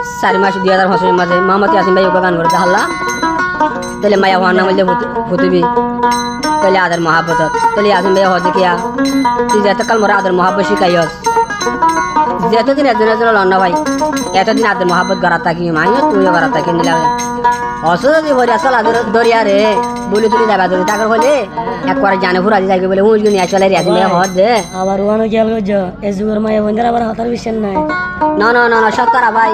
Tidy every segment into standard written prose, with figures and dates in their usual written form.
4 মাস 2005 মাঝে মোহাম্মদ ইয়াসিন ভাই ওকে গান করতে হাল্লা তাহলে মায়া হওয়ার নাম বললে ফুতুবি তাহলে আদর মহাব্বত তাহলে ইয়াসিন ভাই হজে কিয়া তুই যেতকাল মোরা আদর মহাব্বত শিখাইস যেতদিন একজন লন্না ভাই এতদিন আদর মহাব্বত গড়া থাকি মাইও তুইও গড়া থাকি নিলাম অসুবিধা ভরি আসল আদর দরিয়া রে বলি তুলি যাবা ধরি তাকে হলে একবার জানে ফুরা যাইবে বলে উঁচু নিয়ে আসলে ইয়াসিন ভাই হজ দে আবার ওয়ানো খেয়াল করছো এই যুগের মায়ে বন্ধুরা আবার হাতার বিশ্বাস নাই না না না না সত্তর ভাই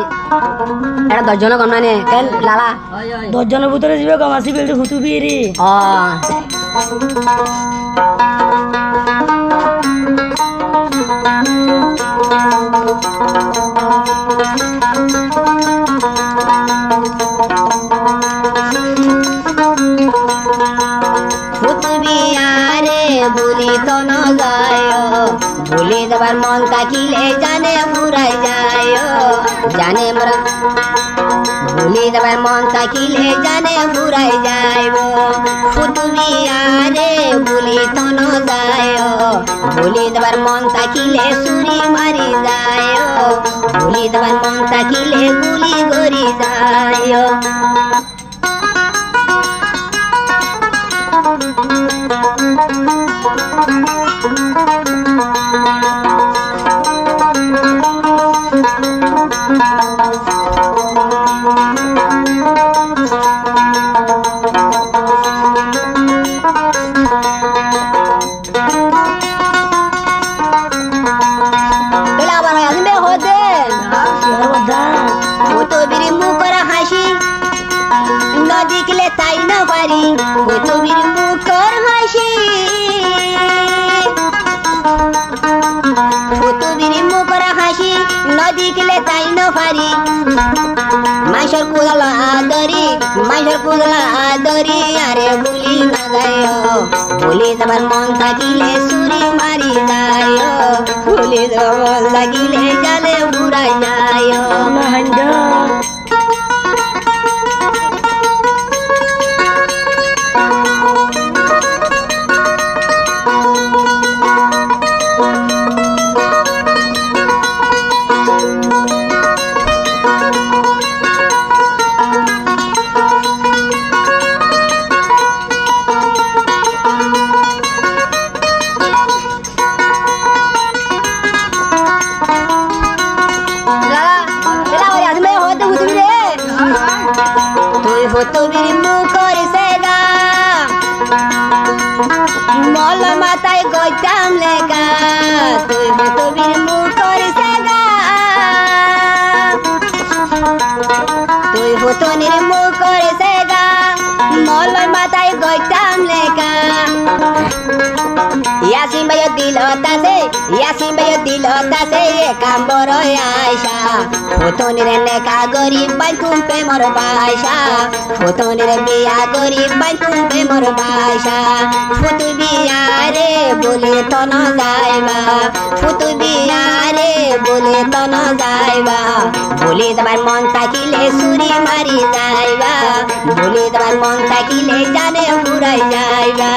এটা 10 জন কম নাই কেন লালা 10 জনের ভিতরে যাবে কম আসি বেলতে ফুতুবি রে ভুলি দেবার মন তাকিলে জানে ফুরাই যায় জানে মোরা ভুলি দেবার মন তাকিলে জানে ফুরাই যাইব ফুতুবি আরে ভুলি তো ন যায় ভুলি দেবার মন তাকিলে সুরি মারি যায় ভুলি দেবার মন তাকিলে গুলি গড়ি যায় আদরি আরে ভুলি না যায় ভুলি তোমার মন থাকিলে সুরি মারি যায় ভুলি তোমার মন থাকিলে জালে ঘুরাই যায় ফুতুবির মুখর সেগা মল মাথায় গইতাম লেগা তুই ফুতুবির মুখর সেগা তুই ফুতুনির মুখর সেগা মল মাথায় গইতাম লেগা ইয়াসিন ভাই দিল তাসে কাম বড় আয়সা ফুতুনির নেকা গরিব বাইতুম প্রেমর বাসা ফুতুনির বিয়া গরিব বাইতুম প্রেমর বাসা ফুতুবি আরে বলে তো ন যাইবা ফুতুবি আরে বলে তো ন যাইবা বলে তোমার মন থাকিলে সুরি মারি যাইবা বলে তোমার মন থাকিলে জানে ঘুরাই যাইবা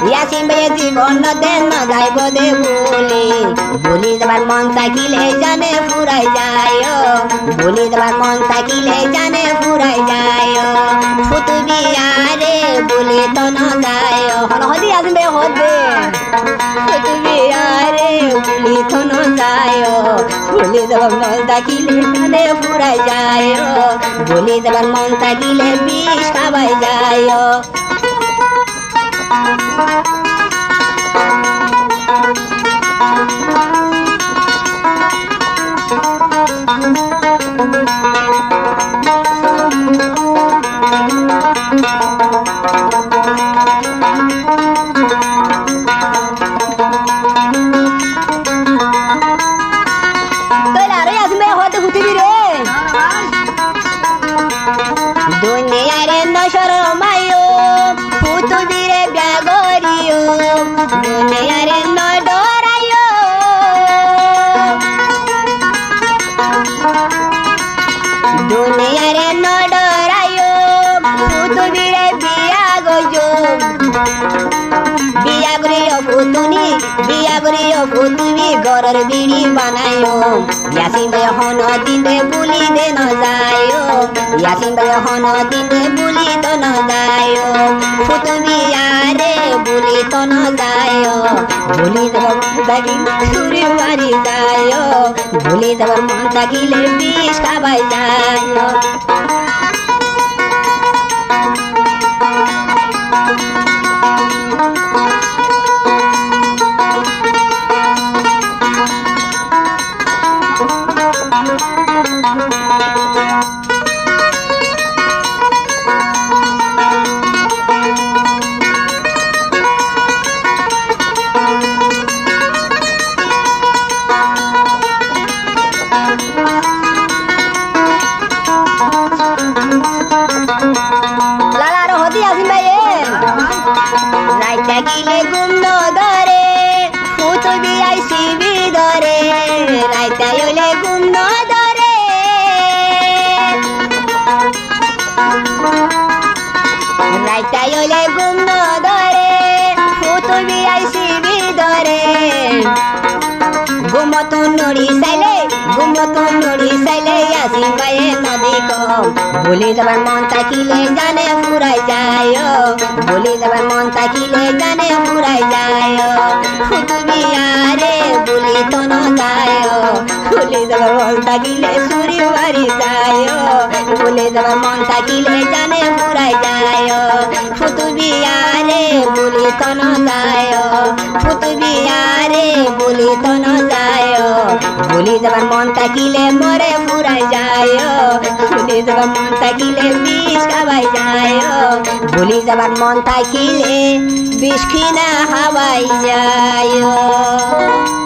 ইয়াসিন ভাইয়ের জীবন দে না যাইব দে ভুলি যাবার মন থাকিলে জানে ফুরাই যায় ভুলি যাবার মন থাকিলে জানে ফুরাই যায় ফুতুবি আরে বলি তো না যায় হদি ইয়াসিন ভাই হদে ফুতুবি আরে বলি তো না যায় ভুলি যাবার মন থাকিলে জানে ফুরাই যায় ভুলি যাবার মন থাকিলে বিষ খাবাই যায় ব্যাগরিও দুনিয়ারে ন ডরাইও দুনিয়ারে ন ডরাইও ফুতুবিরে বিয়া গজো বিয়া করিও ফুতুবি ঘরের বিড়ি বানাইও ইয়াসিন ভাই হন দিতে বুলি দে ন যায়ও ইয়াসিন ভাই হন দিতে বুলি তো ন যায়ও ফুতুবি আরে বুলি তো ন যায়ও বুলি দেবার দাগি সুরি মারি যায়ও বুলি দেবার মন থাকিলে বিষ খাবাই যায়ও গিলে গুম নদরে ফুতুবি আইসি বিদরে রাইতা হইলে গুম নদরে রাইতা হইলে গুম নদরে ফুতুবি আইসি বিদরে গুমতন নড়ি সাইলে ইয়াসিন ভাইয়ে নদী কম ভুলে যাবার মন থাকিলে জানে ফুরাই যায় ভুলে যাবার মন থাকিলে জানে ফুরাই যায় ফুতুবি আরে ভুলি তো ন যায় ভুলে যাবার মন থাকিলে সুরি মারি যায় ভুলে যাবার মন থাকিলে জানে ফুরাই যায় ফুতুবি আরে ভুলি তো ন যায় ফুতুবি আরে ভুলি তো ন যায় ভুলি যাবার মন থাকিলে মরে ফুরাই যায় ভুলি যাবার মন থাকিলে বিষ খাবাই যায় ভুলি যাবার মন থাকিলে বিষ খিনা হাওয়াই যায়